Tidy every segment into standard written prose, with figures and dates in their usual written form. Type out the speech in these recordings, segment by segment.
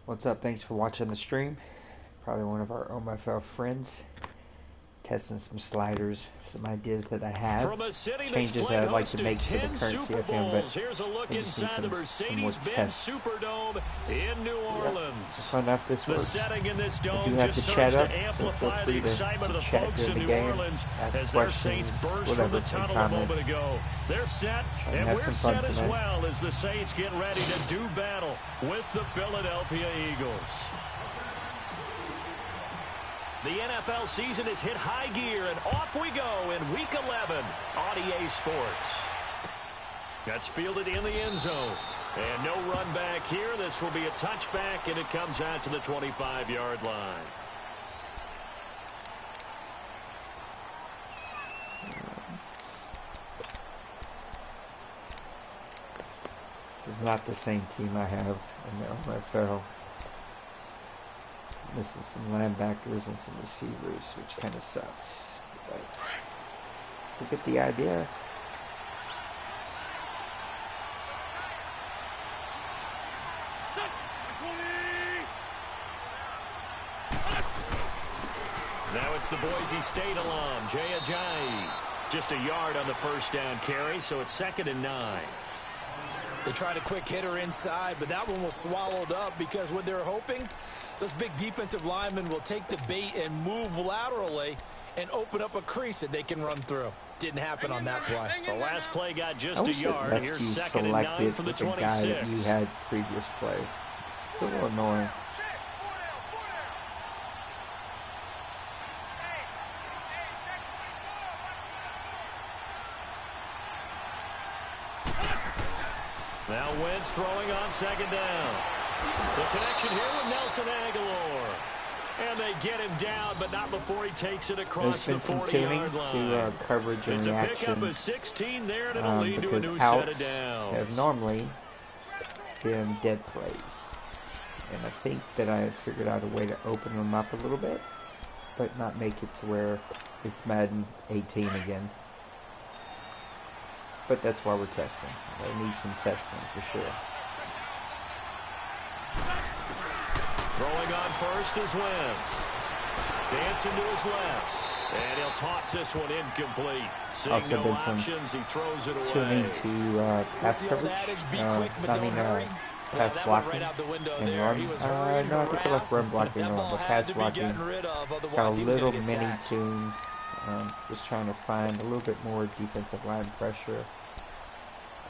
What's up? Thanks for watching the stream. Probably one of our OMFL friends. Testing some sliders, some ideas that I have, changes that I'd like to make to the current CFM, but here's a look inside the Mercedes-Benz Superdome in New Orleans. Fun enough this works. The setting in this dome if you have just to chat serves up, to amplify feel free the excitement of the chat folks in the New game, Orleans ask as their questions, Saints burst whatever, from the tunnel a moment ago. They're set, and we're set as well as the Saints get ready to do battle with the Philadelphia Eagles. The NFL season has hit high gear, and off we go in Week 11 on EA Sports. That's fielded in the end zone. And no run back here. This will be a touchback, and it comes out to the 25-yard line. This is not the same team I have in the OMFL. Missing some linebackers and some receivers, which kind of sucks. But you get the idea. Now it's the Boise State alum, Jay Ajayi. Just a yard on the first down carry, so it's 2nd and 9. They tried a quick hitter inside, but that one was swallowed up because what they're hoping, those big defensive linemen will take the bait and move laterally and open up a crease that they can run through. Didn't happen on that play. The last play got just a yard. Here's 2nd and 9 from the 26. Guy that you had previous play. It's a little annoying. Now Wentz throwing on 2nd down. The connection here with Nelson Aguilar. And they get him down, but not before he takes it across the 40-yard line. To coverage and it's reaction. A pickup of 16 there, and it'll lead to a new outs set of downs. Have normally been dead plays. And I think that I have figured out a way to open them up a little bit, but not make it to where it's Madden 18 again. But that's why we're testing. I need some testing for sure. Throwing on first is Wentz. Dancing to his left. And he'll toss this one incomplete. Seeing also no been options, he throws it away. Tuning to pass coverage. Pass blocking and run. No, I think I like run blocking and run, but pass blocking. Got a little mini tune. Just trying to find a little bit more defensive line pressure.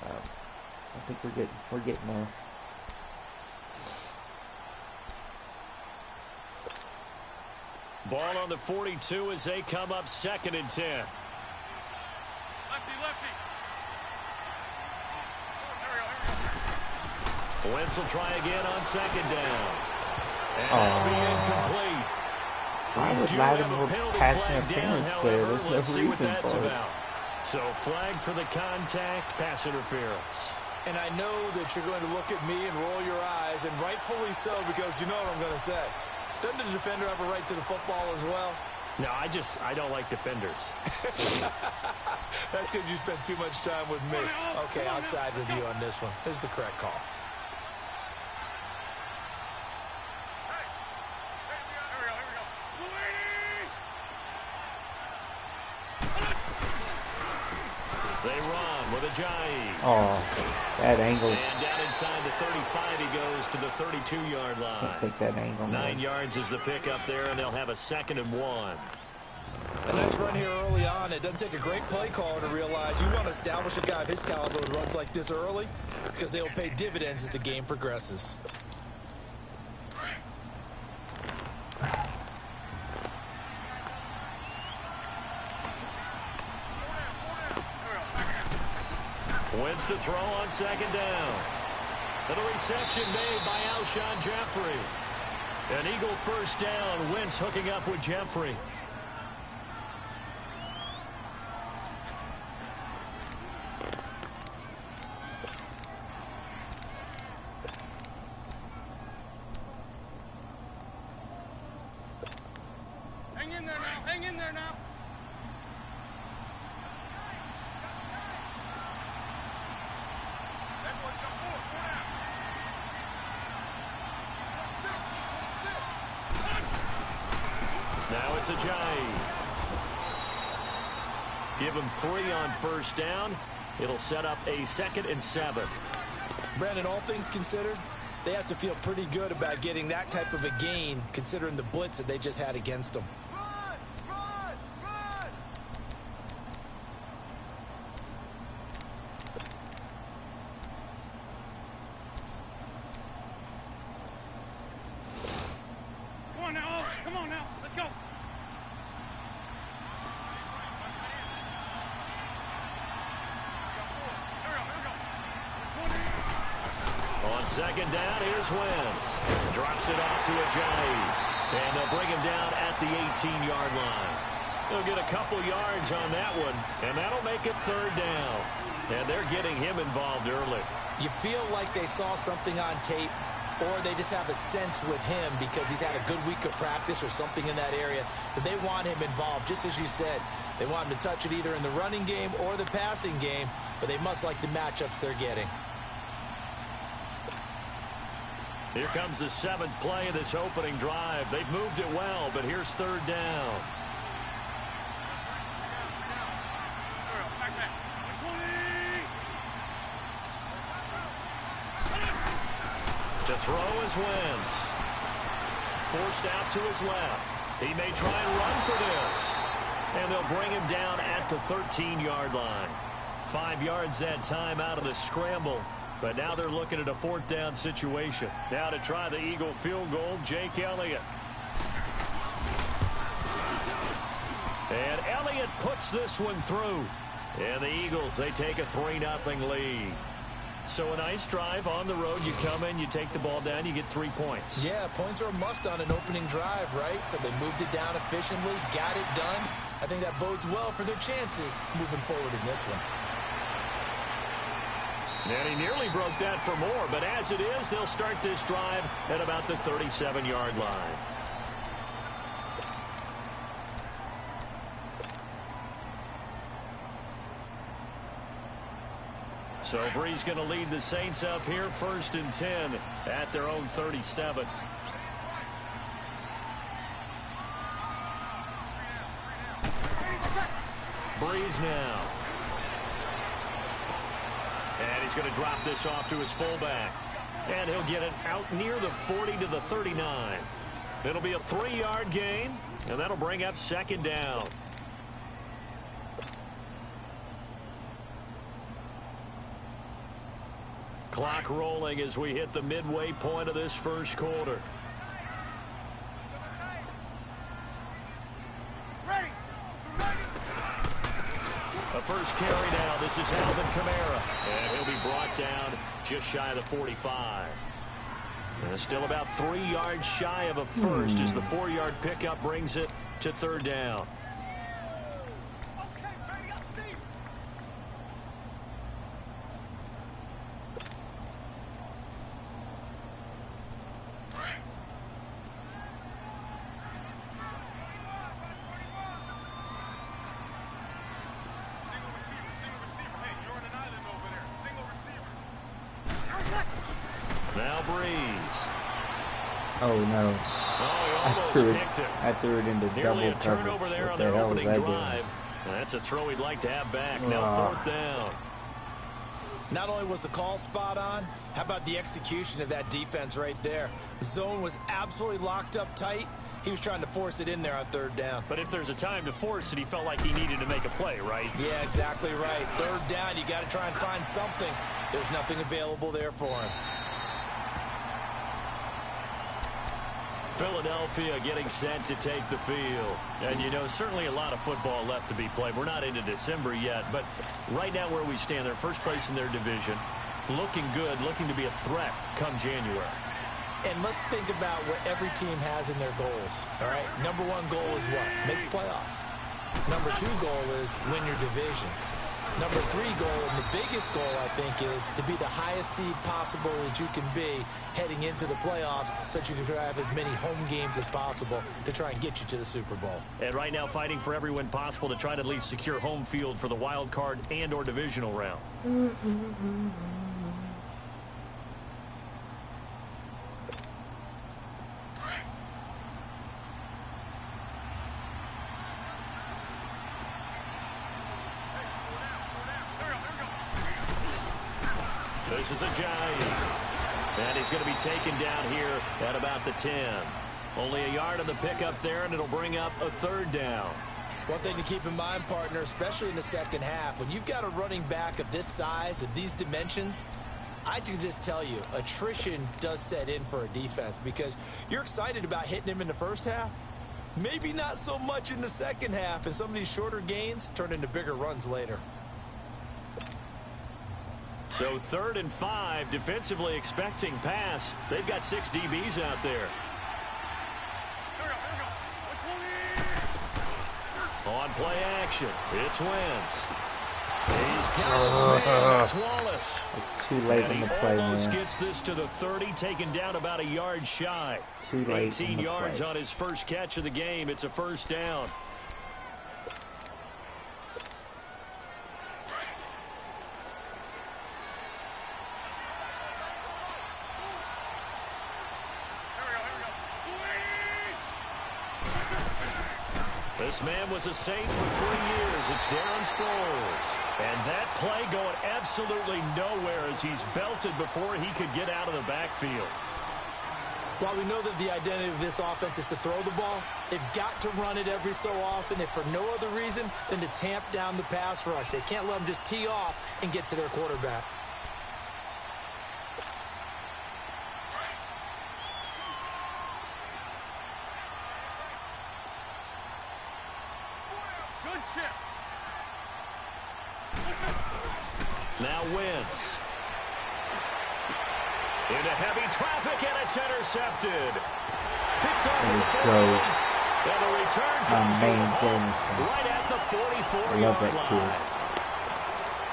I think we're getting there. Ball on the 42 as they come up 2nd and 10. Lefty. Wentz will try again on 2nd down. And that'll be incomplete. I would lie to more pass interference there. There's no reason for it. So flag for the contact, pass interference. And I know that you're going to look at me and roll your eyes, and rightfully so, because you know what I'm going to say. Doesn't the defender have a right to the football as well? No, I don't like defenders. That's because you spent too much time with me. Okay, I'll side with you on this one. This is the correct call. They run with Ajayi. Oh, that angle. And down inside the 35, he goes to the 32-yard line. Can't take that angle. 9 yards is the pickup there, and they'll have a 2nd and 1. A nice run here early on. It doesn't take a great play caller to realize you want to establish a guy of his caliber with runs like this early because they will pay dividends as the game progresses. Wentz to throw on 2nd down. And a reception made by Alshon Jeffrey. An Eagle first down. Wentz hooking up with Jeffrey. Hang in there now. Hang in there now. Now it's Ajayi. Give him 3 on first down. It'll set up a 2nd and 7. Brandon, all things considered, they have to feel pretty good about getting that type of a gain, considering the blitz that they just had against them. Come on now, let's go. On 2nd down, here's Wentz. Drops it off to Ajayi. And they'll bring him down at the 18-yard line. They'll get a couple yards on that one, and that'll make it 3rd down. And they're getting him involved early. You feel like they saw something on tape, or they just have a sense with him because he's had a good week of practice or something in that area that they want him involved. Just as you said, they want him to touch it either in the running game or the passing game, but they must like the matchups they're getting. Here comes the 7th play of this opening drive. They've moved it well, but here's 3rd down. To throw is Wentz. Forced out to his left. He may try and run for this. And they'll bring him down at the 13-yard line. 5 yards that time out of the scramble. But now they're looking at a 4th down situation. Now to try the Eagle field goal, Jake Elliott. And Elliott puts this one through. And the Eagles, they take a 3-0 lead. So a nice drive on the road. You come in, you take the ball down, you get 3 points. Yeah, points are a must on an opening drive, right? So they moved it down efficiently, got it done. I think that bodes well for their chances moving forward in this one. And he nearly broke that for more, but as it is, they'll start this drive at about the 37-yard line. So Brees going to lead the Saints up here, 1st and 10 at their own 37. Brees now. And he's going to drop this off to his fullback. And he'll get it out near the 40 to the 39. It'll be a 3-yard gain, and that'll bring up 2nd down. Clock rolling as we hit the midway point of this 1st quarter. A first carry now. This is Alvin Kamara. And he'll be brought down just shy of the 45. And still about 3 yards shy of a first as the 4-yard pickup brings it to 3rd down. Now Brees. Oh no. Oh, he almost picked it. I threw it into Nearly double a turnover coverage. there What on the their hell was opening I doing? drive. And that's a throw he'd like to have back. Now 4th down. Not only was the call spot on, how about the execution of that defense right there? The zone was absolutely locked up tight. He was trying to force it in there on 3rd down. But if there's a time to force it, he felt like he needed to make a play, right? Yeah, exactly right. 3rd down, you got to try and find something. There's nothing available there for him. Philadelphia getting set to take the field. And, you know, certainly a lot of football left to be played. We're not into December yet, but right now where we stand, they're first place in their division, looking good, looking to be a threat come January. And let's think about what every team has in their goals, all right? Number 1 goal is what? Make the playoffs. Number 2 goal is win your division. Number 3 goal, and the biggest goal, I think, is to be the highest seed possible that you can be heading into the playoffs so that you can have as many home games as possible to try and get you to the Super Bowl. And right now fighting for every win possible to try to at least secure home field for the wild card and or divisional round. this is Ajayi. And he's going to be taken down here at about the 10. Only a yard on the pickup there, and it'll bring up a 3rd down. One thing to keep in mind, partner, especially in the second half, when you've got a running back of this size, of these dimensions, I can just tell you, attrition does set in for a defense because you're excited about hitting him in the first half. Maybe not so much in the second half, and some of these shorter gains turn into bigger runs later. So 3rd and 5, defensively expecting pass. They've got 6 DBs out there. On play action, it's Wentz. He's got his man. It's Wallace. It's too late in the play, man. Almost gets this to the 30, taken down about a yard shy. Too late 18 yards on his first catch of the game. It's a 1st down. This man was a Saint for 3 years. It's Darren Sproles. And that play going absolutely nowhere as he's belted before he could get out of the backfield. While we know that the identity of this offense is to throw the ball, they've got to run it every so often, if for no other reason than to tamp down the pass rush. They can't let them just tee off and get to their quarterback. Now Wentz. Into heavy traffic, and it's intercepted. Picked off in the 40. And the return comes to right at the 44-yard line.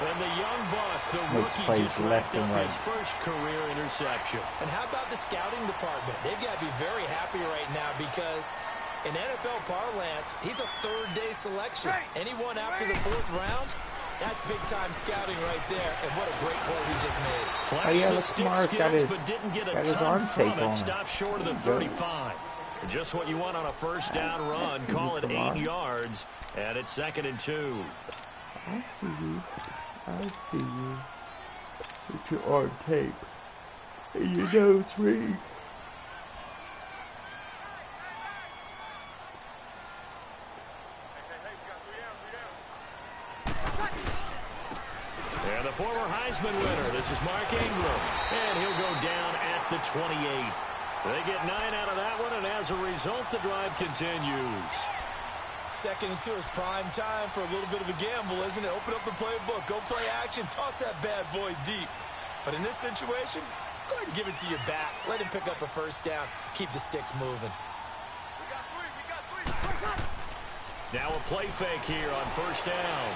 And the young buck, the rookie, just wrapped up his first career interception. And how about the scouting department? They've got to be very happy right now because in NFL parlance, he's a 3rd-day selection. Anyone after the 4th round, that's big-time scouting right there, and what a great play he just made. Flashed the stick skills, but didn't get a ton from it. Stopped short of the 35. Just what you want on a 1st down run. Call it 8 yards, and it's 2nd and 2. I see you. I see you. With your arm tape. And your nose ring. And the former Heisman winner, this is Mark Ingram. And he'll go down at the 28. They get 9 out of that one, and as a result, the drive continues. 2nd and 2 is prime time for a little bit of a gamble, isn't it? Open up the playbook, go play action, toss that bad boy deep. But in this situation, go ahead and give it to your back. Let him pick up a 1st down. Keep the sticks moving. We got 3. Now a play fake here on 1st down.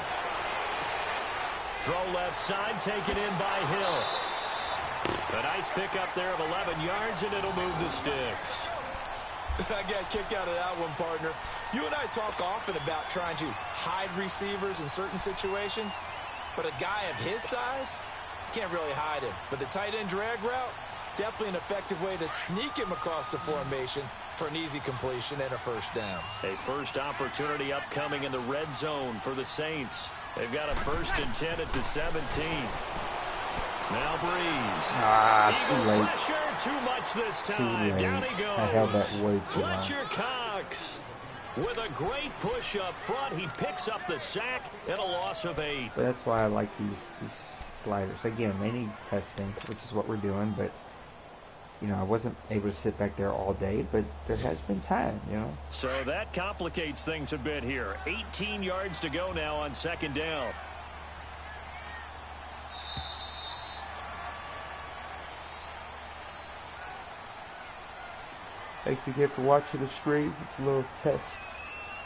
Throw left side, taken in by Hill. A nice pickup there of 11 yards, and it'll move the sticks. I got kicked out of that one, partner. You and I talk often about trying to hide receivers in certain situations, but a guy of his size, can't really hide him. But the tight end drag route, definitely an effective way to sneak him across the formation for an easy completion and a 1st down. A first opportunity upcoming in the red zone for the Saints. They've got a 1st and 10 at the 17. Now Breeze. Too late. Pressure, too much this time. Too late. Down he goes. I held that way too long. Fletcher Cox with a great push up front. He picks up the sack and a loss of 8. But that's why I like these sliders. Again, they need testing, which is what we're doing. But you know, I wasn't able to sit back there all day, but there has been time, you know. So that complicates things a bit here. 18 yards to go now on 2nd down. Thanks again for watching the stream. It's a little test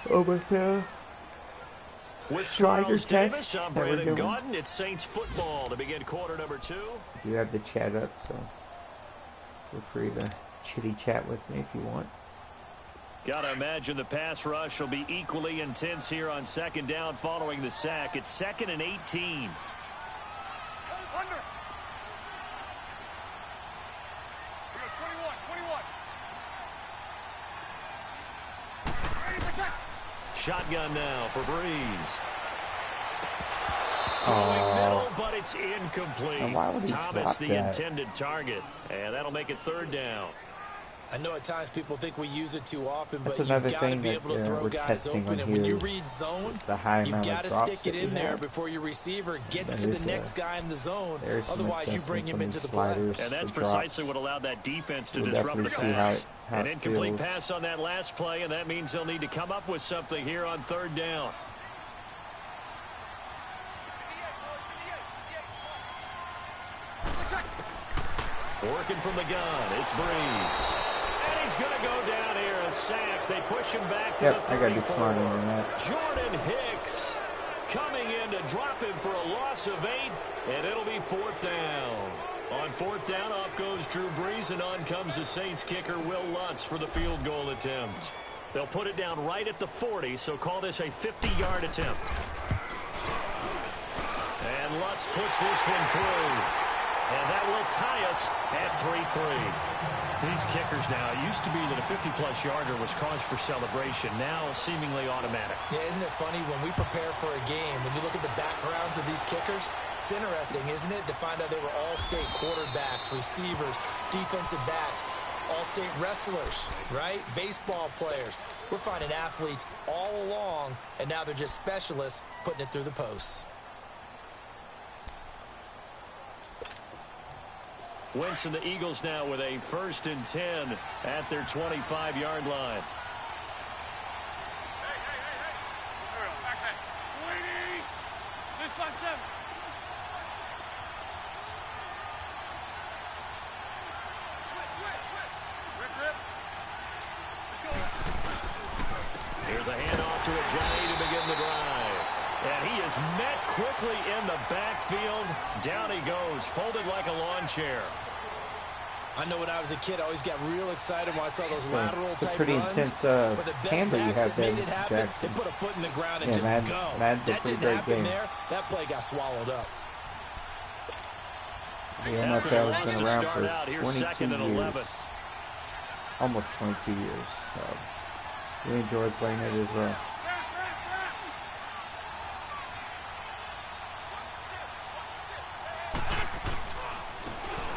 OMFL. With Charles Davis, I'm Brandon Gaudin. It's Saints football to begin quarter number 2. I do have the chat up, so feel free to chitty chat with me if you want. Gotta imagine the pass rush will be equally intense here on 2nd down following the sack. It's 2nd and 18. Under. We got 21. Shotgun now for Breeze. Throwing middle, but it's incomplete. And why would he Thomas, drop the that? intended target, and that'll make it 3rd down. I know at times people think we use it too often, That's but you've another got to thing be that able to throw we're guys testing open. on And when here you is read zone, the high you've amount got of to drops stick it that in we there have. before your receiver gets That to is the next guy in the zone. there's some Otherwise, you bring adjustments him on into these the play. sliders And that's for precisely drops. what allowed that defense to We'll disrupt the definitely see pass. how An it incomplete feels. pass on that last play, and that means they'll need to come up with something here on 3rd down. Working from the gun, it's Breeze. And he's going to go down here, a sack. They push him back to the 34. I got to be smarter than that. Jordan Hicks coming in to drop him for a loss of 8, and it'll be 4th down. On 4th down, off goes Drew Brees, and on comes the Saints kicker, Will Lutz, for the field goal attempt. They'll put it down right at the 40, so call this a 50-yard attempt. And Lutz puts this one through. And that will tie us at 3-3. These kickers now, it used to be that a 50-plus yarder was cause for celebration. Now seemingly automatic. Yeah, isn't it funny when we prepare for a game, when you look at the backgrounds of these kickers, it's interesting, isn't it, to find out they were all-state quarterbacks, receivers, defensive backs, all-state wrestlers, right? Baseball players. We're finding athletes all along, and now they're just specialists putting it through the posts. Wentz and the Eagles now with a 1st and 10 at their 25-yard line. Here's a handoff to Ajayi to begin the drive. And he is met quickly in the backfield. Down he goes, folded like a lawn chair. I know when I was a kid, I always got real excited when I saw those lateral It's a type pretty runs. intense But the best handle you backs have that there, made it Mr. happen, Jackson. they put a foot in the ground and Yeah, just go. Madden's a That pretty didn't great happen game. there. That play got swallowed up. The NFL has been around for 22 years. Almost 22 years. So we enjoy playing it as well.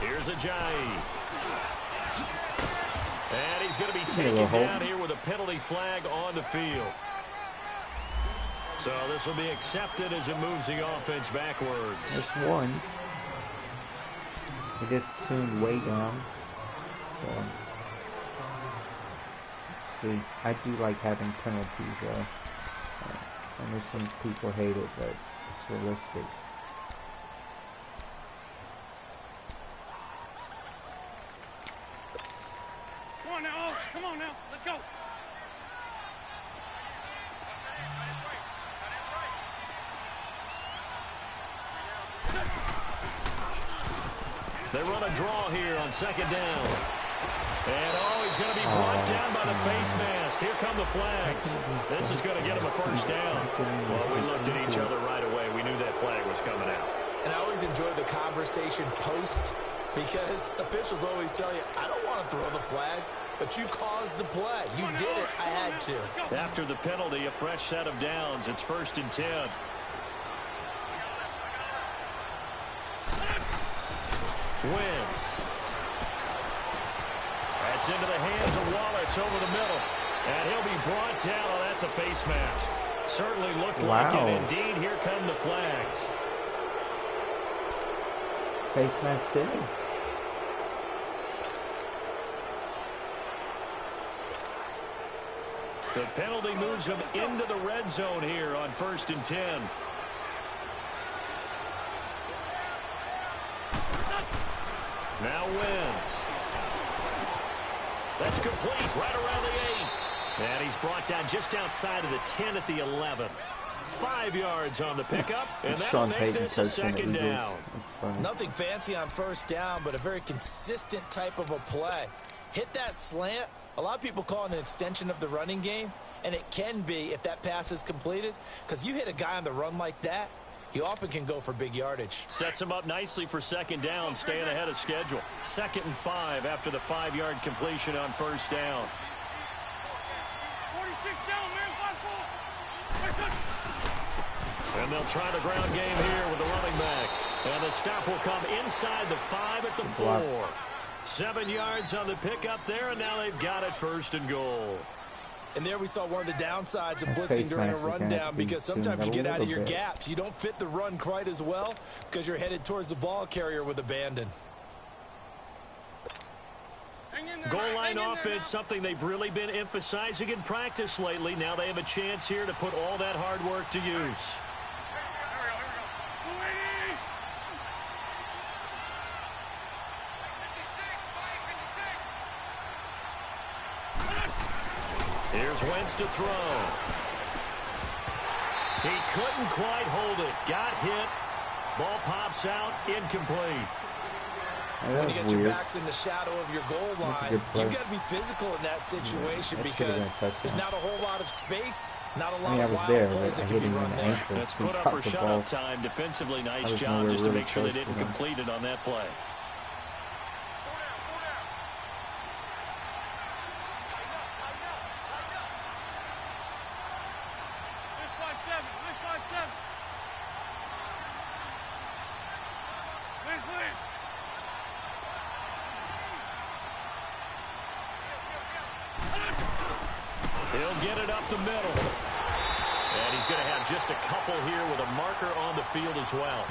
Here's Ajayi. And he's going to be taken down here with a penalty flag on the field. So this will be accepted as it moves the offense backwards. There's one. It is tuned way down. So, see, I do like having penalties though. I know some people hate it, but it's realistic. Come on now, let's go. They run a draw here on 2nd down. And he's going to be brought down by the face mask. Here come the flags. This is going to get him a 1st down. Well, we looked at each other right away. We knew that flag was coming out. And I always enjoy the conversation post because officials always tell you, I don't want to throw the flag. But you caused the play. You did it. I had to. After the penalty, a fresh set of downs. It's 1st and 10. Wentz. That's into the hands of Wallace over the middle. And he'll be brought down. Oh, that's a face mask. Certainly looked like it. Indeed, here come the flags. Face mask sitting. The penalty moves him into the red zone here on 1st and 10. Now Wentz. That's complete right around the 8. And he's brought down just outside of the 10 at the 11. 5 yards on the pickup, and that'll make this a 2nd down. Nothing fancy on 1st down, but a very consistent type of a play. Hit that slant. A lot of people call it an extension of the running game, and it can be if that pass is completed, because you hit a guy on the run like that, he often can go for big yardage. Sets him up nicely for 2nd down, staying ahead of schedule. 2nd and 5 after the 5-yard completion on 1st down. 46 down, man. 5-4. And they'll try the ground game here with the running back. And the stop will come inside the 5 at the 4. 7 yards on the pickup there, and now they've got it 1st and goal. And there we saw one of the downsides of blitzing during a rundown, because sometimes you get out of your gaps. You don't fit the run quite as well because you're headed towards the ball carrier with abandon. Goal line offense, something they've really been emphasizing in practice lately. Now they have a chance here to put all that hard work to use. Here's Wentz to throw. He couldn't quite hold it. Got hit. Ball pops out. Incomplete. When you get your backs in the shadow of your goal line, you've got to be physical in that situation, because there's not a whole lot of space, not a lot of wild plays that can be run there. Let's put up or shut up time. Defensively, nice job just to make sure they didn't complete it on that play. He'll get it up the middle. And he's going to have just a couple here with a marker on the field as well.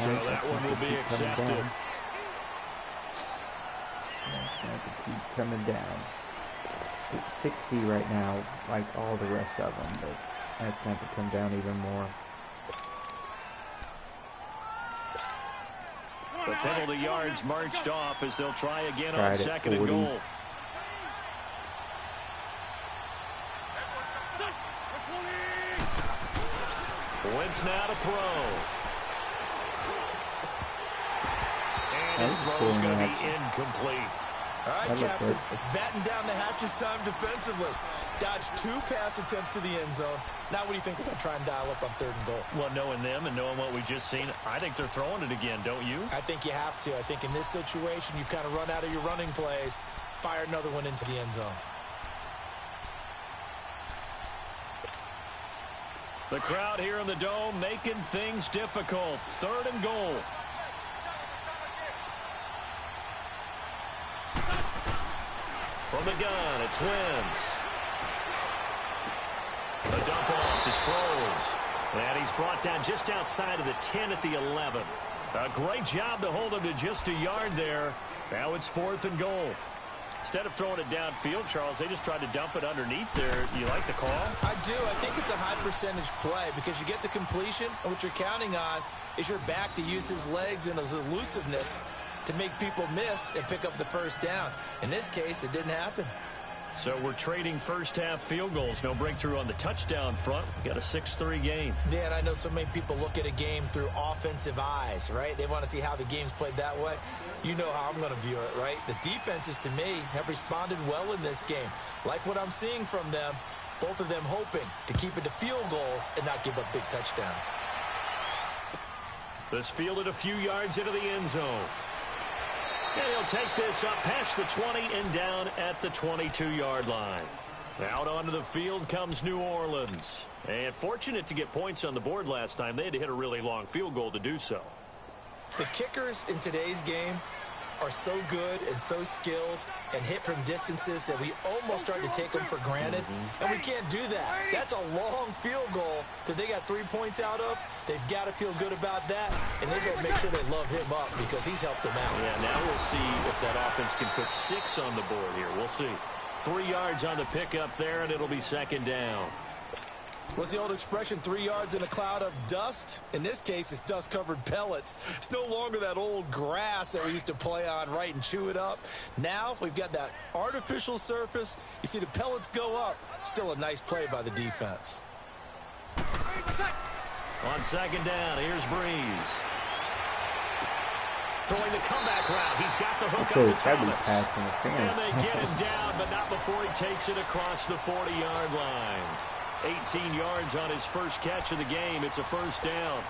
So that one will be accepted. Have to keep coming down. It's at 60 right now, like all the rest of them, but that's going to have to come down even more. The penalty yards marched off as they'll try again on 2nd and goal. Wentz now to throw. And his throw's going to be incomplete. All right, Captain. It's batten down the hatches time defensively. Dodged 2 pass attempts to the end zone. Now what do you think they're going to try and dial up on 3rd and goal? Well, knowing them and knowing what we just seen, I think they're throwing it again, don't you? I think you have to. I think in this situation, you've kind of run out of your running plays. Fire another one into the end zone. The crowd here in the Dome making things difficult. 3rd and goal. From the gun, it's Wentz. A dump off to Sproles. And he's brought down just outside of the 10 at the 11. A great job to hold him to just a yard there. Now it's 4th and goal. Instead of throwing it downfield, Charles, they just tried to dump it underneath there. You like the call? I do. I think it's a high percentage play because you get the completion, and what you're counting on is your back to use his legs and his elusiveness to make people miss and pick up the 1st down. In this case, it didn't happen. So we're trading first-half field goals. No breakthrough on the touchdown front. We got a 6-3 game. Yeah, and I know so many people look at a game through offensive eyes, right? They want to see how the game's played that way. You know how I'm going to view it, right? The defenses, to me, have responded well in this game. Like what I'm seeing from them, both of them hoping to keep it to field goals and not give up big touchdowns. This fielded a few yards into the end zone. And he'll take this up past the 20 and down at the 22-yard line. Out onto the field comes New Orleans. And fortunate to get points on the board last time. They had to hit a really long field goal to do so. The kickers in today's game are so good and so skilled and hit from distances that we almost start to take them for granted. And we can't do that. That's a long field goal that they got 3 points out of. They've got to feel good about that, and they've got to make sure they love him up because he's helped them out. Yeah, now we'll see if that offense can put 6 on the board here. We'll see. 3 yards on the pickup there, and it'll be 2nd down. What's the old expression, 3 yards in a cloud of dust? In this case, it's dust-covered pellets. It's no longer that old grass that we used to play on, right, and chew it up. Now we've got that artificial surface. You see the pellets go up. Still a nice play by the defense. On 2nd down, here's Breeze. Throwing the comeback route. He's got the hook up to Thomas. And they get him down, but not before he takes it across the 40-yard line. 18 yards on his first catch of the game. It's a 1st down.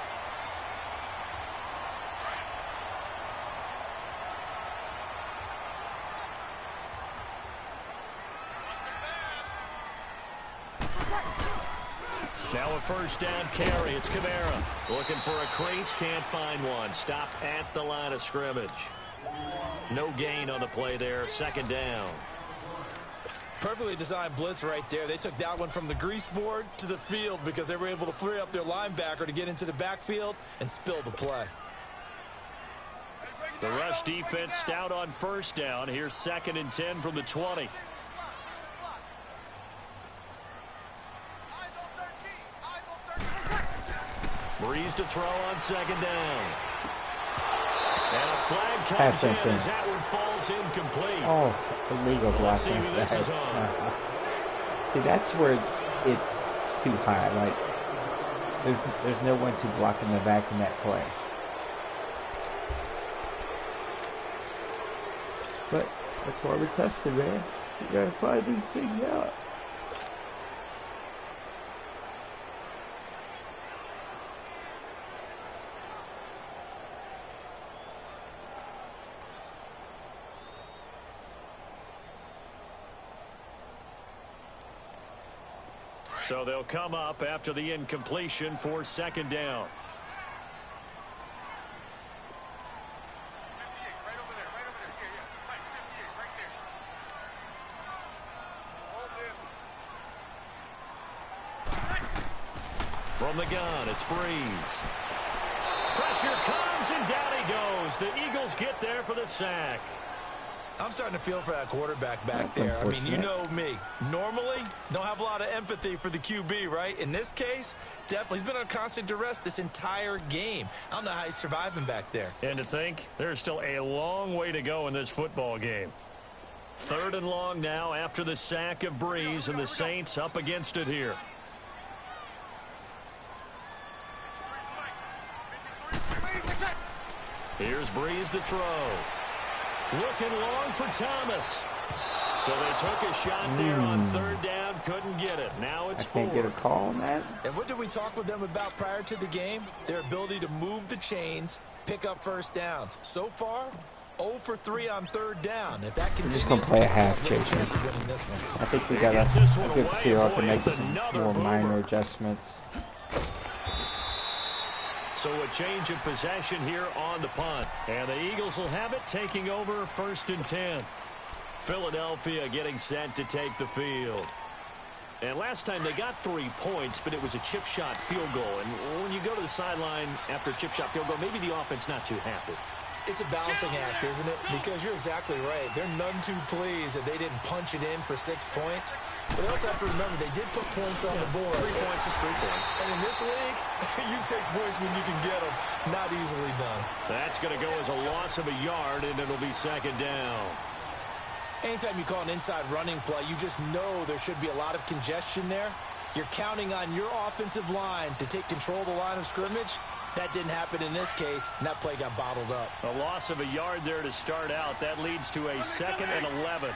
Now a first down carry. It's Kamara looking for a crease. Can't find one. Stopped at the line of scrimmage. No gain on the play there. Second down. Perfectly designed blitz right there. They took that one from the grease board to the field because they were able to free up their linebacker to get into the backfield and spill the play. The rush defense stout on first down. Here's 2nd and 10 from the 20. Breeze to throw on 2nd down. And a flag comes in as that one falls incomplete. Oh, illegal block. Let's see who this is on. See, that's where it's too high. Like, there's no one to block in the back in that play. But that's why we're testing, man. You gotta find these things out. So they'll come up after the incompletion for 2nd down. From the gun, it's Breeze. Pressure comes, and down he goes. The Eagles get there for the sack. I'm starting to feel for that quarterback back there. I mean, you know me. Normally, don't have a lot of empathy for the QB, right? In this case, definitely. He's been under constant duress this entire game. I don't know how he's surviving back there. And to think, there's still a long way to go in this football game. 3rd and long now after the sack of Breeze, and the Saints up against it here. Here's Breeze to throw. Looking long for Thomas. So they took a shot there on 3rd down. Couldn't get it. Now it's 4. Can't get a call on that. And what did we talk with them about prior to the game? Their ability to move the chains, pick up first downs. So far, 0 for 3 on 3rd down. If that continues, we're just going to play a half, Jason. I think we got a good feel to make some more minor adjustments. So a change of possession here on the punt. And the Eagles will have it, taking over 1st and 10. Philadelphia getting set to take the field. And last time they got 3 points, but it was a chip shot field goal. And when you go to the sideline after a chip shot field goal, maybe the offense not too happy. It's a balancing act, isn't it? Because you're exactly right. They're none too pleased that they didn't punch it in for 6 points. But also have to remember, they did put points on the board. 3 points is 3 points. And in this league, you take points when you can get them. Not easily done. That's going to go as a loss of a yard, and it'll be 2nd down. Anytime you call an inside running play, you just know there should be a lot of congestion there. You're counting on your offensive line to take control of the line of scrimmage. That didn't happen in this case, and that play got bottled up. A loss of a yard there to start out. That leads to a 2nd and 11.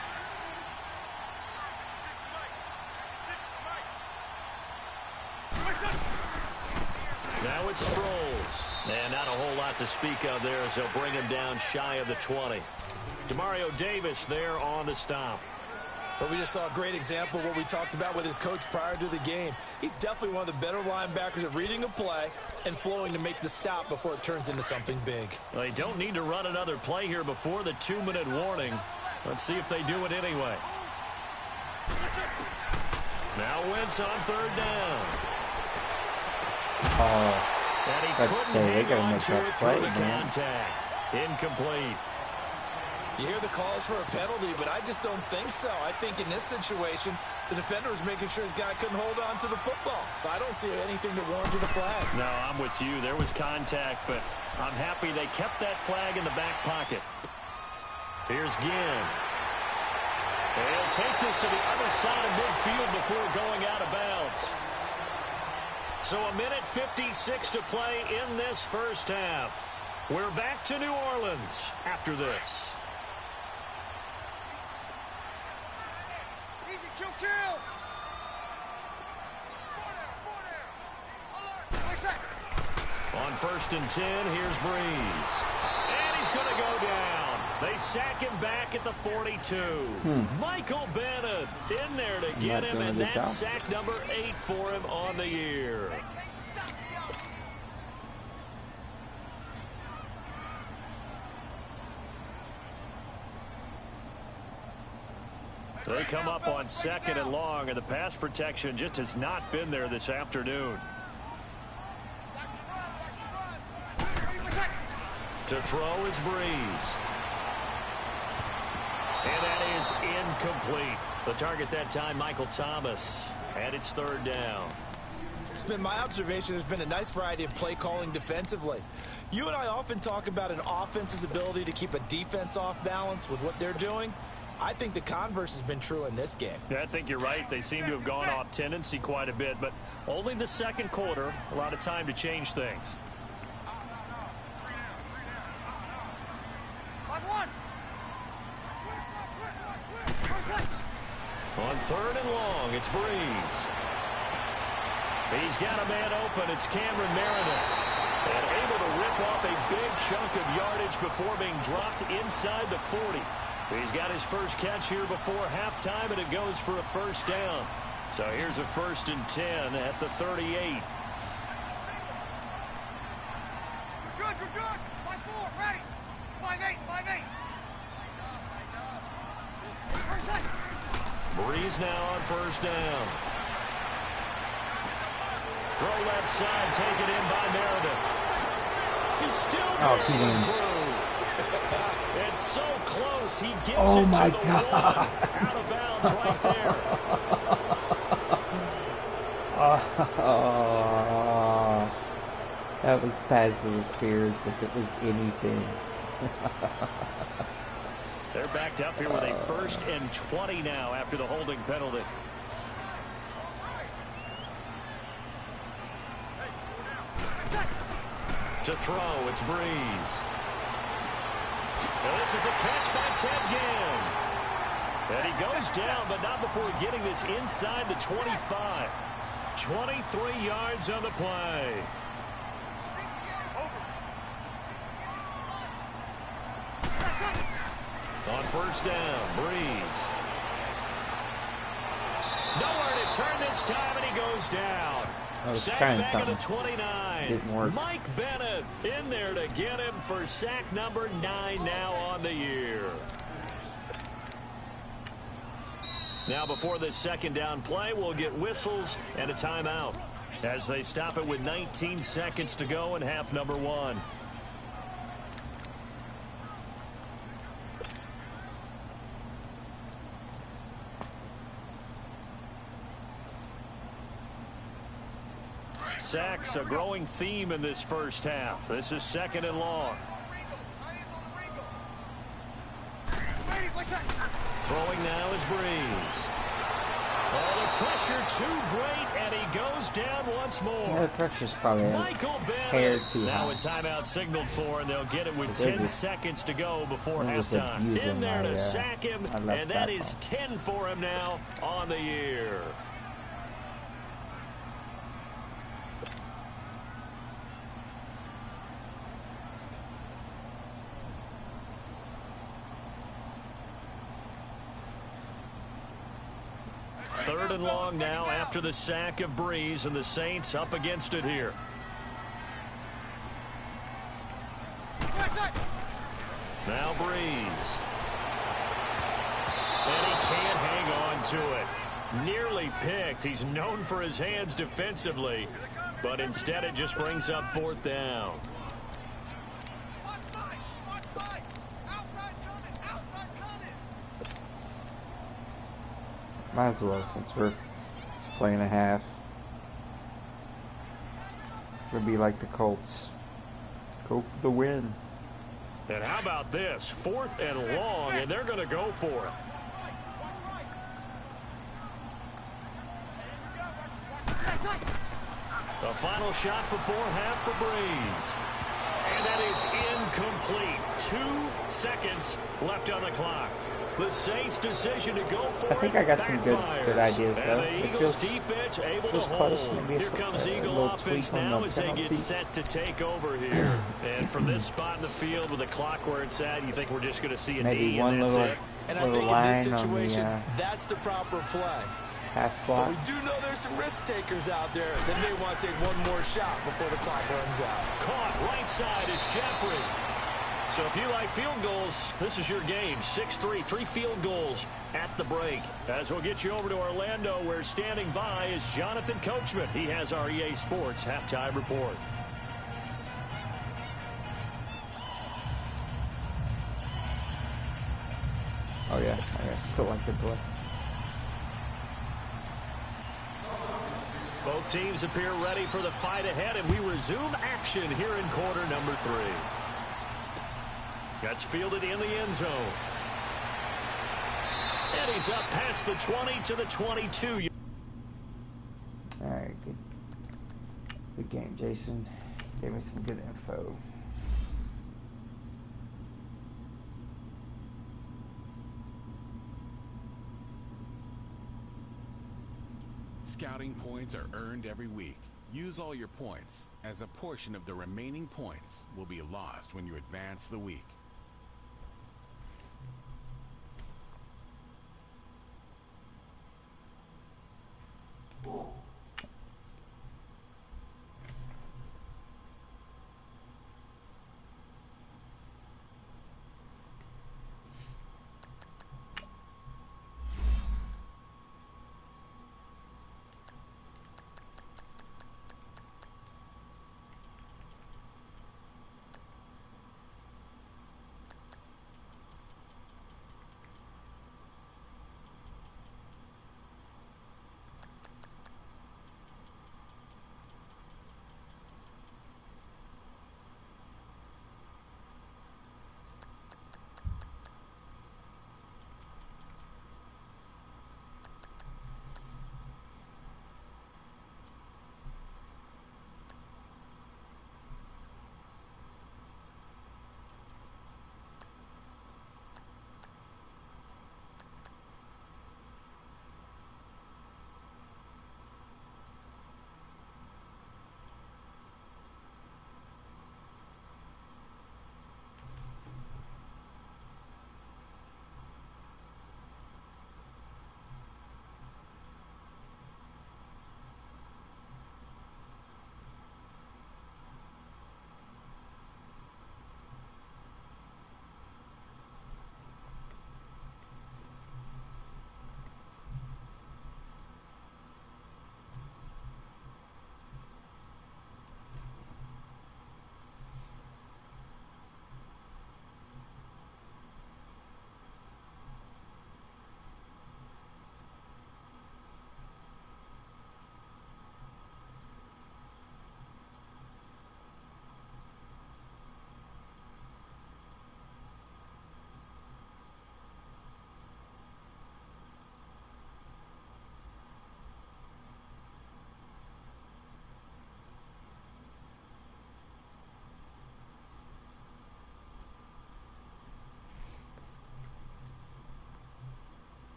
Now it's Sproles. And not a whole lot to speak of there as they'll bring him down shy of the 20. Demario Davis there on the stop. But we just saw a great example of what we talked about with his coach prior to the game. He's definitely one of the better linebackers at reading a play and flowing to make the stop before it turns into something big. Well, they don't need to run another play here before the 2-minute warning. Let's see if they do it anyway. Now Wentz on 3rd down. And he couldn't hang on to it through the contact. Incomplete. You hear the calls for a penalty, but I just don't think so. I think in this situation, the defender was making sure his guy couldn't hold on to the football. So I don't see anything that warranted a flag. No, I'm with you. There was contact, but I'm happy they kept that flag in the back pocket. Here's Ginn. They'll take this to the other side of midfield before going out of bounds. So a minute 56 to play in this first half. We're back to New Orleans after this. On 1st and 10, here's Breeze. And he's going to go down. They sack him back at the 42. Michael Bennett in there to get him, and that's sack number 8 for him on the year. They come up on 2nd and long, and the pass protection just has not been there this afternoon. To throw is Breeze. And that is incomplete. The target that time, Michael Thomas. And it's 3rd down. It's been my observation there's been a nice variety of play calling defensively. You and I often talk about an offense's ability to keep a defense off balance with what they're doing. I think the converse has been true in this game. Yeah, I think you're right. They seem to have gone off tendency quite a bit, but only the 2nd quarter, a lot of time to change things. On 3rd and long, it's Breeze. He's got a man open. It's Cameron Meredith. And able to rip off a big chunk of yardage before being dropped inside the 40. He's got his first catch here before halftime, and it goes for a 1st down. So here's a 1st and 10 at the 38. You're good. 5-4, ready. 5-8, 5-8. Breeze now on 1st down. Throw left side, taken in by Meredith. He's still going through. It's so close. He gets it to the 1. Out of bounds right there. That was pass interference if it was anything. They're backed up here with a 1st and 20 now after the holding penalty. To throw, it's Breeze. So this is a catch by Ted Ginn. And he goes down, but not before getting this inside the 25. 23 yards on the play. On 1st down, Breeze. Nowhere to turn this time, and he goes down. Sack back at the 29. Didn't work. Mike Bennett in there to get him for sack number 9 now on the year. Now before this 2nd down play, we'll get whistles and a timeout as they stop it with 19 seconds to go in half number 1. Sacks a growing theme in this first half. This is 2nd and long. Throwing now is Breeze. Oh, the pressure too great, and he goes down once more. Yeah, the pressure's probably Michael hair Bennett. too Now high. a timeout signaled for, and they'll get it with 10 seconds to go before halftime. In there to sack him, and that is 10 for him now on the year. Third and long now after the sack of Breeze, and the Saints up against it here. Now Breeze. And he can't hang on to it. Nearly picked. He's known for his hands defensively, but instead it just brings up 4th down. Might as well, since we're just playing a half. It'll be like the Colts. Go for the win. And how about this? 4th and long, and they're going to go for it. The final shot before half for Breeze. And that is incomplete. 2 seconds left on the clock. The Saints' decision to go for it. I think I got some good ideas though. And the Eagles defense able to close. hold. Maybe Here comes a Eagle little offense tweak on now the as they get penalties. set to take over here. And from this spot in the field with the clock where it's at, you think we're just going to see a Maybe knee one and that's little, it? And I think in this situation, that's the proper play. Pass But block. we do know there's some risk takers out there that may want to take one more shot before the clock runs out. Caught right side is Jeffrey. So if you like field goals, this is your game. 6-3, 3 field goals at the break. As we'll get you over to Orlando, where standing by is Jonathan Coachman. He has our EA Sports halftime report. Oh yeah, I still like the play. Both teams appear ready for the fight ahead, and we resume action here in quarter number 3. That's fielded in the end zone. And he's up past the 20 to the 22. All right, good game, Jason. Gave me some good info. Scouting points are earned every week. Use all your points, as a portion of the remaining points will be lost when you advance the week.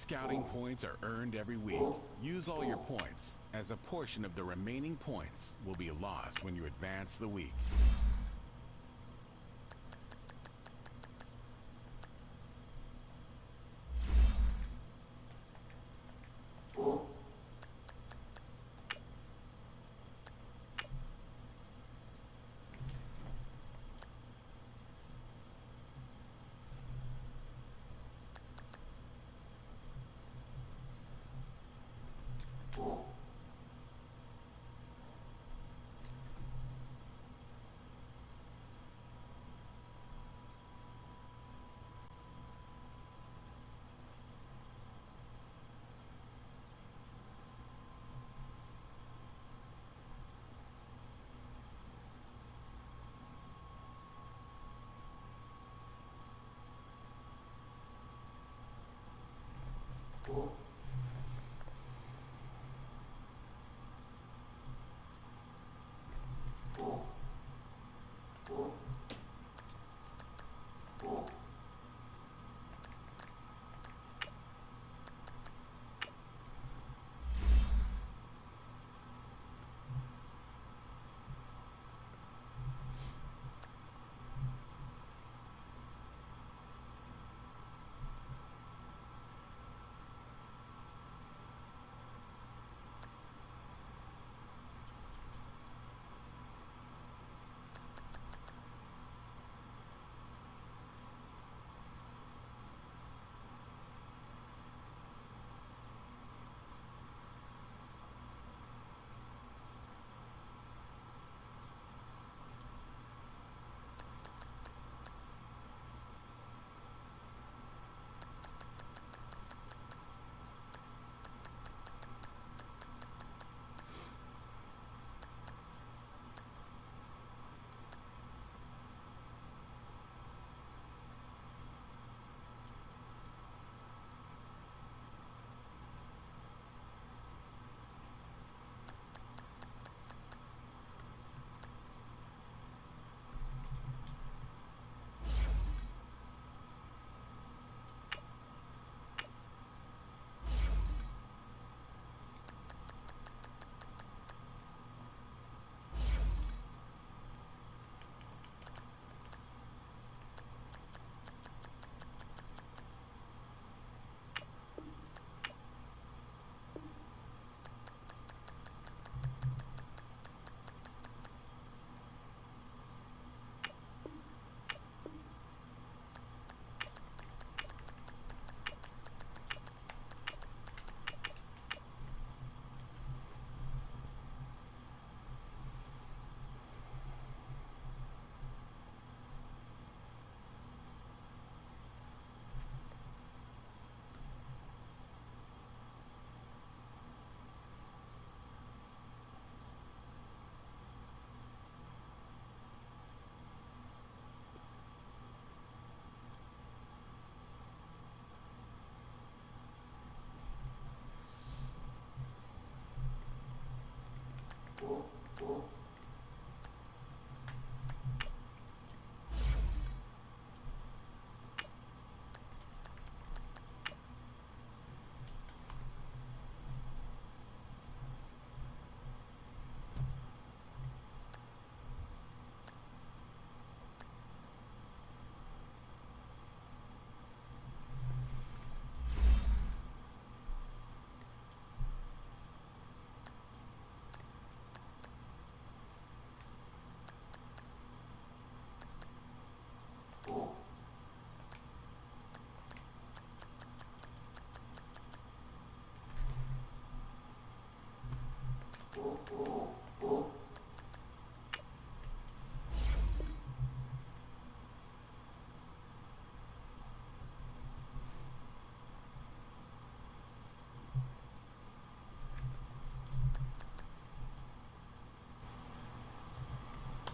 Scouting points are earned every week. Use all your points, as a portion of the remaining points will be lost when you advance the week.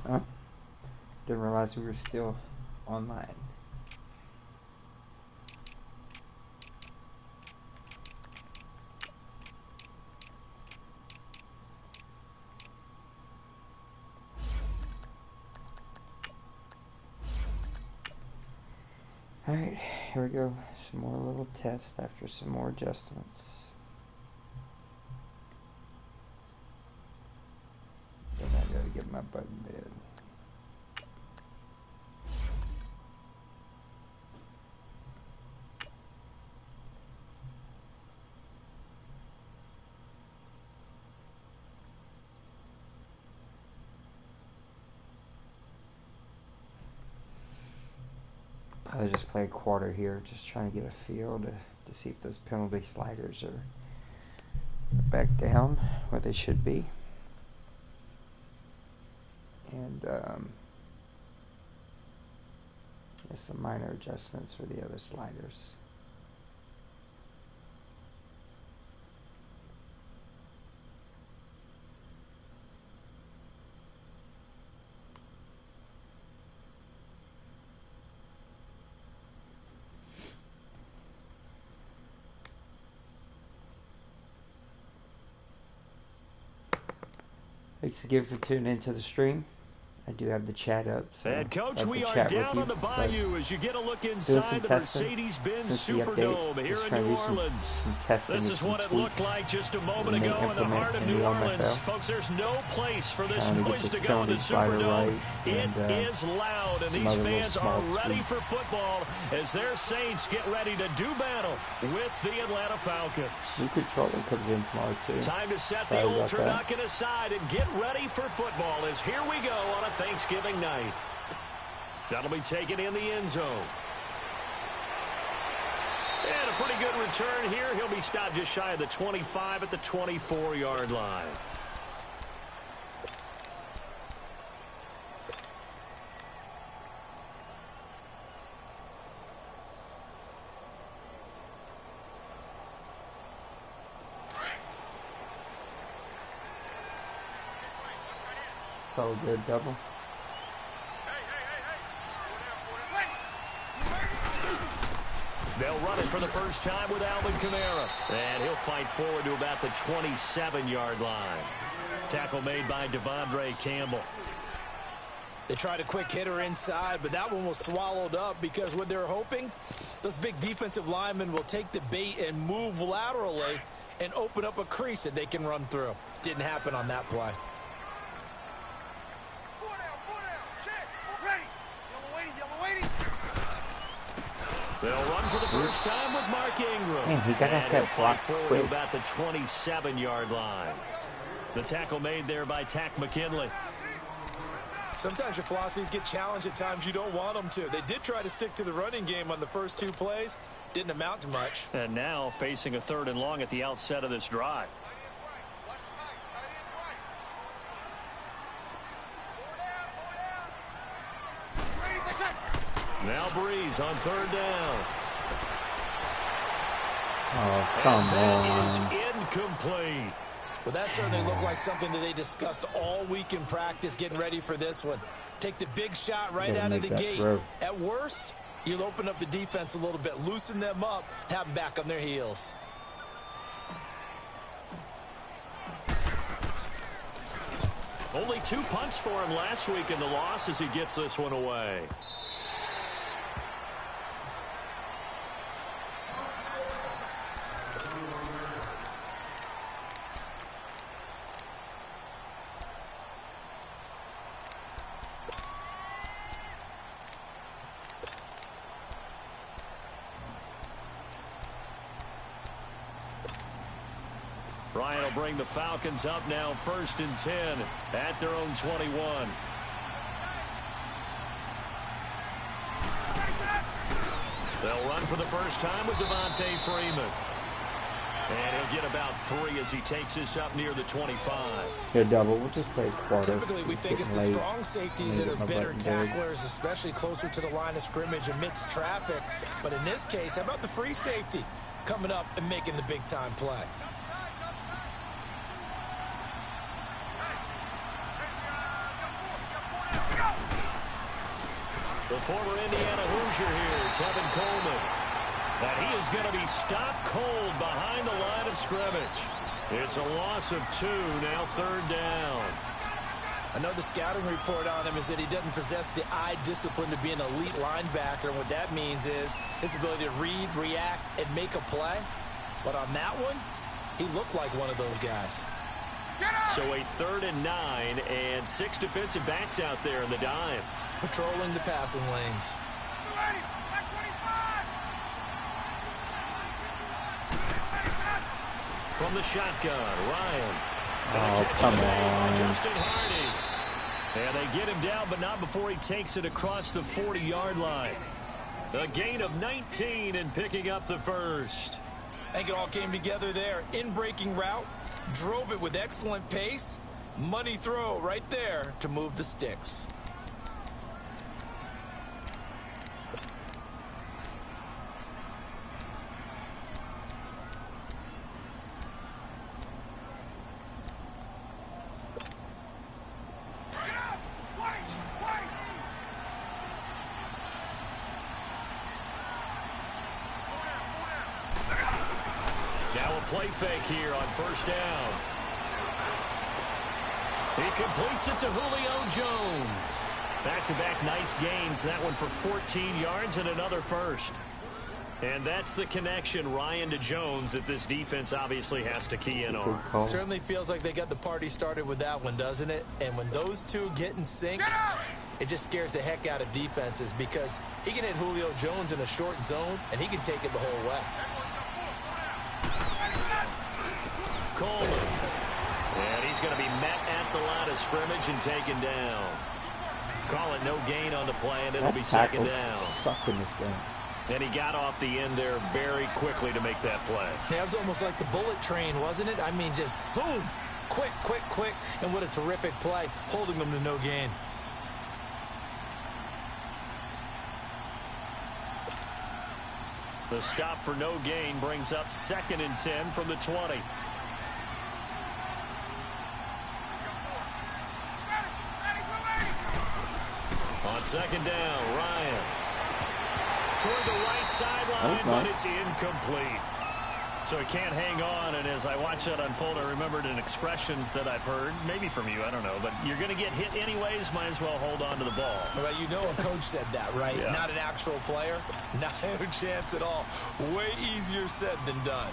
Oh, didn't realize we were still online. Alright, here we go. Some more little tests after some more adjustments. Then I gotta get my butt in bed. I'll just play a quarter here, just trying to get a feel to see if those penalty sliders are back down where they should be. And there's some minor adjustments for the other sliders. Thanks again for tuning into the stream. I do have the chat up. So and Coach, we are down on the Bayou as you get a look inside the Mercedes-Benz Superdome here in New Orleans. This is what it looked like just a moment ago in the heart of New Orleans. Folks, there's no place for this noise to go in the Superdome. It is loud, and these fans are ready for football as their Saints get ready to do battle with the Atlanta Falcons. New controller comes in tomorrow, too. Time to set the old turducken aside and get ready for football as here we go on a Thanksgiving night. That'll be taken in the end zone. And a pretty good return here. He'll be stopped just shy of the 25 at the 24-yard line. It's all good, double. They'll run it for the first time with Alvin Kamara. And he'll fight forward to about the 27-yard line. Tackle made by Devondre Campbell. They tried a quick hitter inside, but that one was swallowed up because what they're hoping, those big defensive linemen will take the bait and move laterally and open up a crease that they can run through. Didn't happen on that play. They'll run for the first time with Mark Ingram. Man, he got off that block forward to about the 27-yard line. The tackle made there by Tack McKinley. Sometimes your philosophies get challenged at times you don't want them to. They did try to stick to the running game on the first two plays. Didn't amount to much. And now facing a 3rd and long at the outset of this drive. Now Breeze on 3rd down. Oh, come on. Is incomplete. Well, that certainly looked like something that they discussed all week in practice getting ready for this one. Take the big shot right out of the gate. Throw. At worst, you'll open up the defense a little bit, loosen them up, have them back on their heels. Only 2 punts for him last week in the loss as he gets this one away. Ryan will bring the Falcons up now 1st and 10 at their own 21. They'll run for the first time with Devontae Freeman. And he'll get about 3 as he takes this up near the 25. Here, double. We'll just play quarter. Typically, we think it's the strong safeties that are better tacklers, especially closer to the line of scrimmage amidst traffic. But in this case, how about the free safety coming up and making the big-time play? The former Indiana Hoosier here, Tevin Coleman. And he is going to be stopped cold behind the line of scrimmage. It's a loss of 2, now 3rd down. I know the scouting report on him is that he doesn't possess the eye discipline to be an elite linebacker. And what that means is his ability to read, react, and make a play. But on that one, he looked like one of those guys. So a 3rd and 9 and 6 defensive backs out there in the dime. Patrolling the passing lanes. From the shotgun, Ryan. Oh, come on. Justin Hardy. And they get him down, but not before he takes it across the 40-yard line. A gain of 19 and picking up the first. I think it all came together there. In-breaking route. Drove it with excellent pace. Money throw right there to move the sticks. Play fake here on 1st down. He completes it to Julio Jones. Back-to-back nice gains. That one for 14 yards and another first. And that's the connection, Ryan to Jones, that this defense obviously has to key in on. Certainly feels like they got the party started with that one, doesn't it? And when those two get in sync, it just scares the heck out of defenses because he can hit Julio Jones in a short zone, and he can take it the whole way. Coleman. And he's going to be met at the line of scrimmage and taken down. Call it no gain on the play, and it'll be 2nd down. Sucking this game. And he got off the end there very quickly to make that play. Yeah, it was almost like the bullet train, wasn't it? I mean, just zoom. Quick, quick, quick. And what a terrific play, holding them to no gain. The stop for no gain brings up 2nd and 10 from the 20. On 2nd down, Ryan. Toward the right sideline, but it's incomplete. So he can't hang on, and as I watch that unfold, I remembered an expression that I've heard, maybe from you, I don't know, but you're going to get hit anyways, might as well hold on to the ball. Well, you know a coach said that, right? Yeah. Not an actual player. Not a chance at all. Way easier said than done.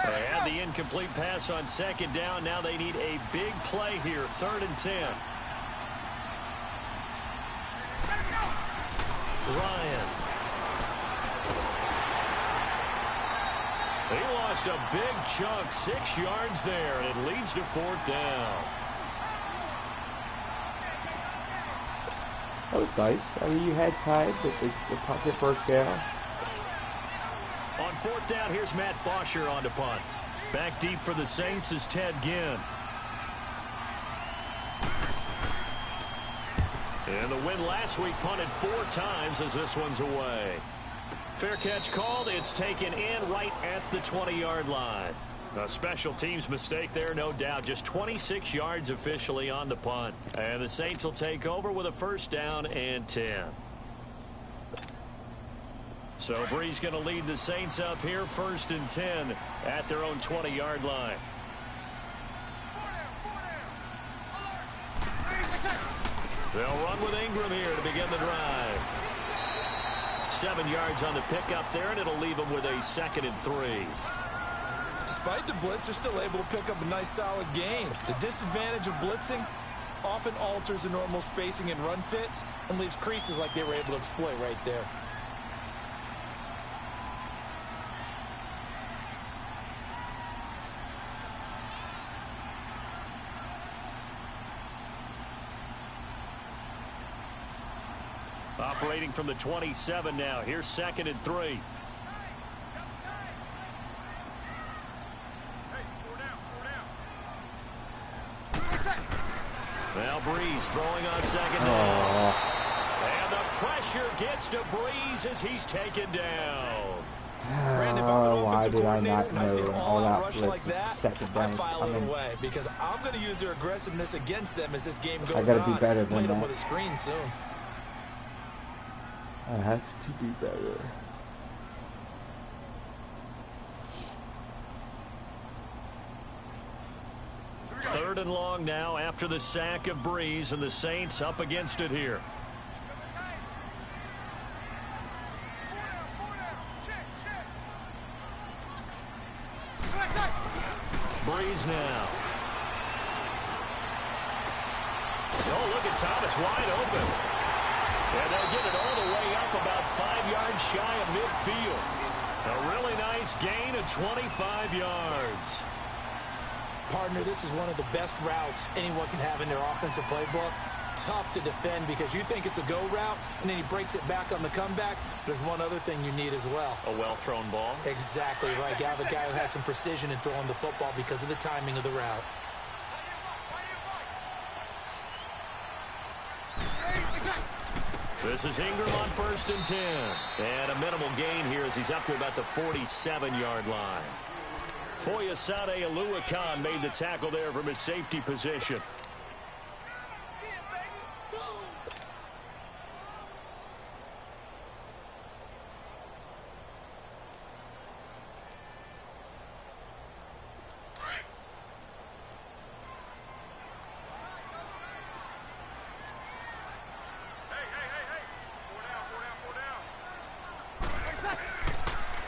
They had the incomplete pass on 2nd down. Now they need a big play here. 3rd and 10. Ryan. He lost a big chunk, 6 yards there, and it leads to 4th down. That was nice. I mean, you had time, but they punt it 1st down. On 4th down, here's Matt Bosher on to punt. Back deep for the Saints is Ted Ginn. And the win last week punted 4 times as this one's away. Fair catch called. It's taken in right at the 20-yard line. A special teams mistake there, no doubt. Just 26 yards officially on the punt. And the Saints will take over with a first down and 10. So Breeze going to lead the Saints up here, 1st and 10 at their own 20-yard line. They'll run with Ingram here to begin the drive. 7 yards on the pickup there, and it'll leave them with a 2nd and 3. Despite the blitz, they're still able to pick up a nice solid gain. The disadvantage of blitzing often alters the normal spacing and run fits and leaves creases like they were able to exploit right there. Operating from the 27 now. Here's 2nd and 3. Now Breeze throwing on 2nd down. And the pressure gets to Breeze as he's taken down. Brandon, if I'm an offensive coordinator and I see an all-out rush like that, I file it coming. away because I'm going to use their aggressiveness against them as this game goes on. I got to be better than Hit them that. with a screen soon. I have to be better. Third and long now after the sack of Breeze, and the Saints up against it here. Breeze now. Oh, look at Thomas wide open. And they'll get it all the way up about 5 yards shy of midfield. A really nice gain of 25 yards. Partner, this is one of the best routes anyone can have in their offensive playbook. Tough to defend because you think it's a go route, and then he breaks it back on the comeback. There's one other thing you need as well. A well-thrown ball. Exactly right. You have a guy who has some precision in throwing the football because of the timing of the route. This is Ingram on 1st and 10. And a minimal gain here as he's up to about the 47-yard line. Foyesade Oluwakan made the tackle there from his safety position.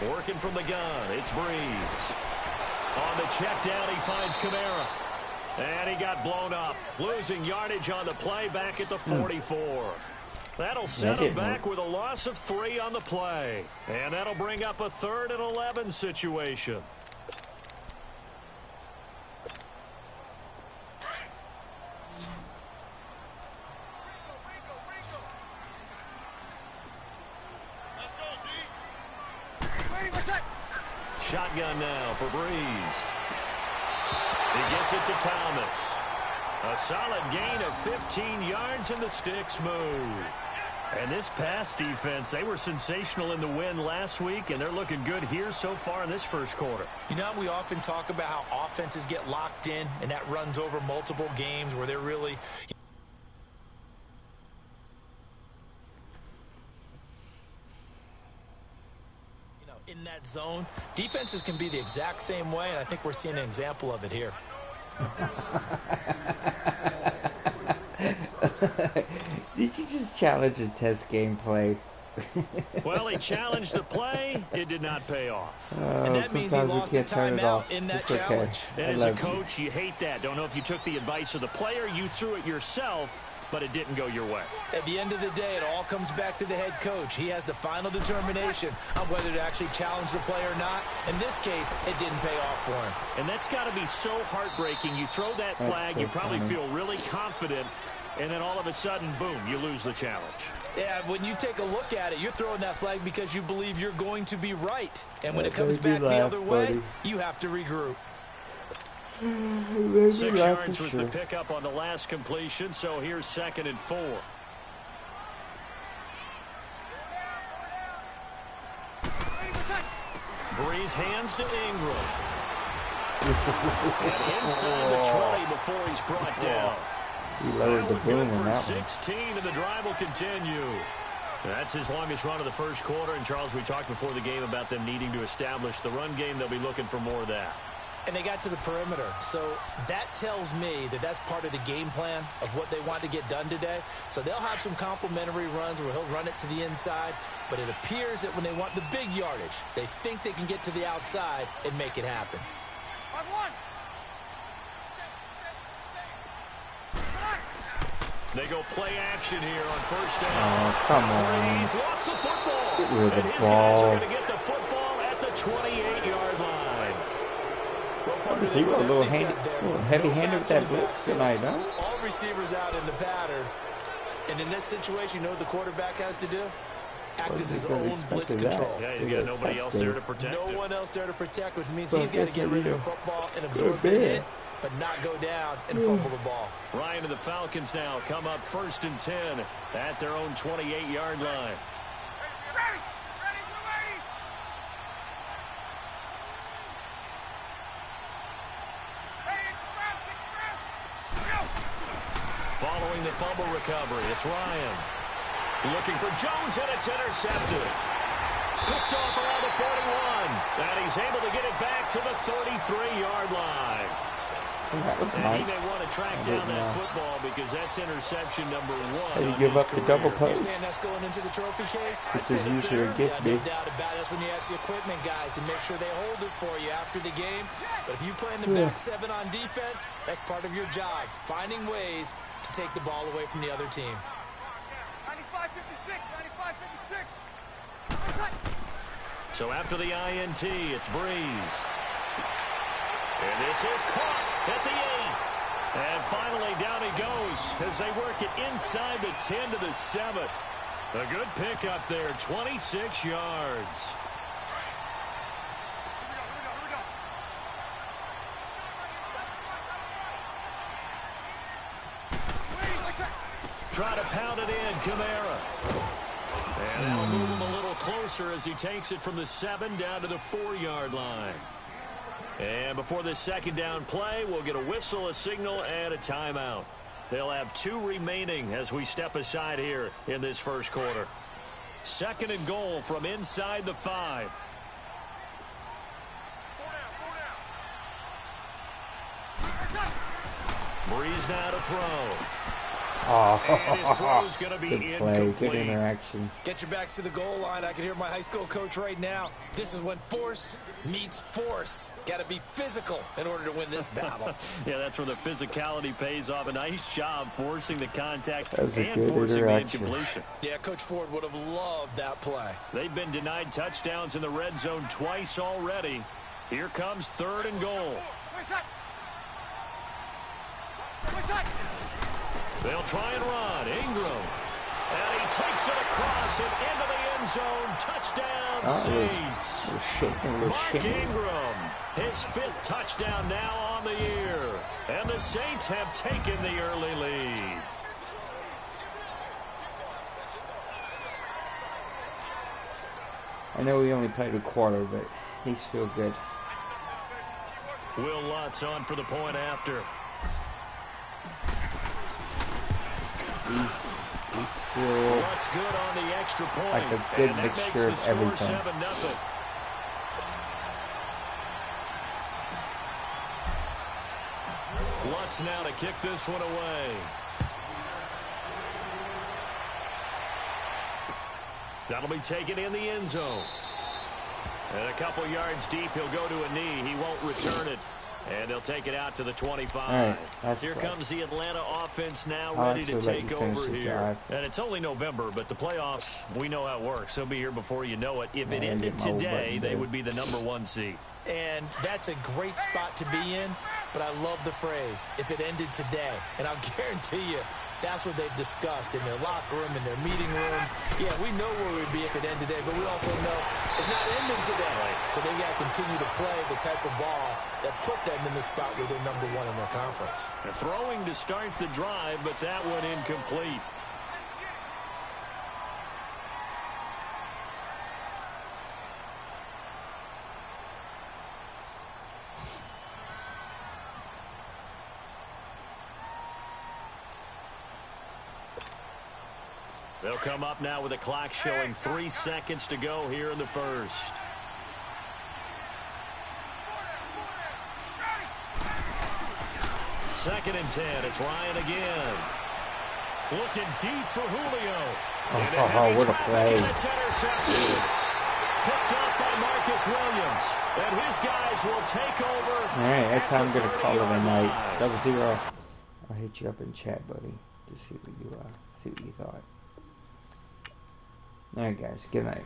Working from the gun, it's Breeze. On the check down, he finds Kamara. And he got blown up. Losing yardage on the play back at the 44. That'll set him back with a loss of 3 on the play. And that'll bring up a 3rd and 11 situation. Shotgun now for Breeze. He gets it to Thomas. A solid gain of 15 yards and the sticks move. And this pass defense, they were sensational in the win last week, and they're looking good here so far in this first quarter. You know, we often talk about how offenses get locked in, and that runs over multiple games where they're really in that zone. Defenses can be the exact same way, and I think we're seeing an example of it here. Did you just challenge a test gameplay? Well, he challenged the play. It did not pay off. And that means he lost a timeout in that challenge. And as a coach, you hate that. Don't know if you took the advice of the player, you threw it yourself, but it didn't go your way. At the end of the day, it all comes back to the head coach. He has the final determination on whether to actually challenge the play or not. In this case, it didn't pay off for him. And that's got to be so heartbreaking. You throw that flag, you probably feel really confident, and then all of a sudden, boom, you lose the challenge. Yeah, when you take a look at it, you're throwing that flag because you believe you're going to be right. And when it comes back the other way, you have to regroup. 6 yards was the pickup on the last completion, so here's 2nd and 4. Breeze hands to Ingram. And inside the 20 before he's brought down. He lowered the boom on that 16, and the drive will continue. That's his longest run of the first quarter. And, Charles, we talked before the game about them needing to establish the run game. They'll be looking for more of that. And they got to the perimeter. So that tells me that that's part of the game plan of what they want to get done today. So they'll have some complementary runs where he'll run it to the inside. But it appears that when they want the big yardage, they think they can get to the outside and make it happen. They go play action here on first down. Oh, come on. He's lost the football. Get rid of the and his guys ball. are going to get the football at the 28-yard line. Is he a little heavy-handed with that blitz tonight, huh? All receivers out in the pattern. And in this situation, you know what the quarterback has to do? Act as his own blitz control. Yeah, he's got nobody else there to protect him. No one else there to protect, which means he's got to get rid of the football and absorb the hit, but not go down and fumble the ball. Ryan and the Falcons now come up 1st and 10 at their own 28-yard line. Following the fumble recovery, it's Ryan. Looking for Jones, and it's intercepted. Picked off around the 41. And he's able to get it back to the 33-yard line. That was and nice. he may want to track down that football because that's interception number 1. Hey, you give up the double post. You're saying that's going into the trophy case? Which is usually a gift, no doubt about it. That's when you ask the equipment guys to make sure they hold it for you after the game. But if you play in the back 7 on defense, that's part of your job, finding ways to take the ball away from the other team. 95-56, 95-56. So after the INT, it's Breeze. And this is caught at the 8. And finally down he goes as they work it inside the 10 to the 7. A good pickup there, 26 yards. Try to pound it in, Kamara. And that'll move him a little closer as he takes it from the 7 down to the 4-yard line. And before this second down play, we'll get a whistle, a signal, and a timeout. They'll have 2 remaining as we step aside here in this first quarter. 2nd and goal from inside the 5. Breeze now to throw. And his throw's going to be good play, incomplete. good interaction. Get your backs to the goal line. I can hear my high school coach right now. This is when force meets force. Got to be physical in order to win this battle. Yeah, that's where the physicality pays off. A nice job forcing the contact That was a and good forcing the interaction. incompletion. Yeah, Coach Ford would have loved that play. They've been denied touchdowns in the red zone twice already. Here comes 3rd and goal. They'll try and run. Ingram. And he takes it across and into the end zone. Touchdown, Saints. Mark Ingram, his 5th touchdown now on the year. And the Saints have taken the early lead. I know we only played a quarter, but he's still good. Will Lutz on for the point after. He's still Lutz good on the extra point. like a good and that mixture makes the of score everything. 7-0. Lutz now to kick this one away. That'll be taken in the end zone. And a couple yards deep, he'll go to a knee. He won't return it. And they'll take it out to the 25. Right, here comes the Atlanta offense now I ready like to to let take you finish over the here. drive. And it's only November, but the playoffs, we know how it works. They'll be here before you know it. If it Yeah, ended get my old today, button they there. would be the number 1 seed. And that's a great spot to be in, but I love the phrase, if it ended today. And I'll guarantee you, that's what they've discussed in their locker room, in their meeting rooms. Yeah, we know where we'd be if it ended today, but we also know it's not ending today. So they've got to continue to play the type of ball that put them in the spot where they're number 1 in their conference. They're throwing to start the drive, but that one incomplete. They'll come up now with a clock showing 3 seconds to go here in the first. Second and 10. It's Ryan again. Looking deep for Julio. Oh, what a play. It's intercepted. Picked up by Marcus Williams. And his guys will take over. All right, that's how I'm going to call it a night. 0-0. I'll hit you up in chat, buddy. Just see what you thought. All right, guys. Good night.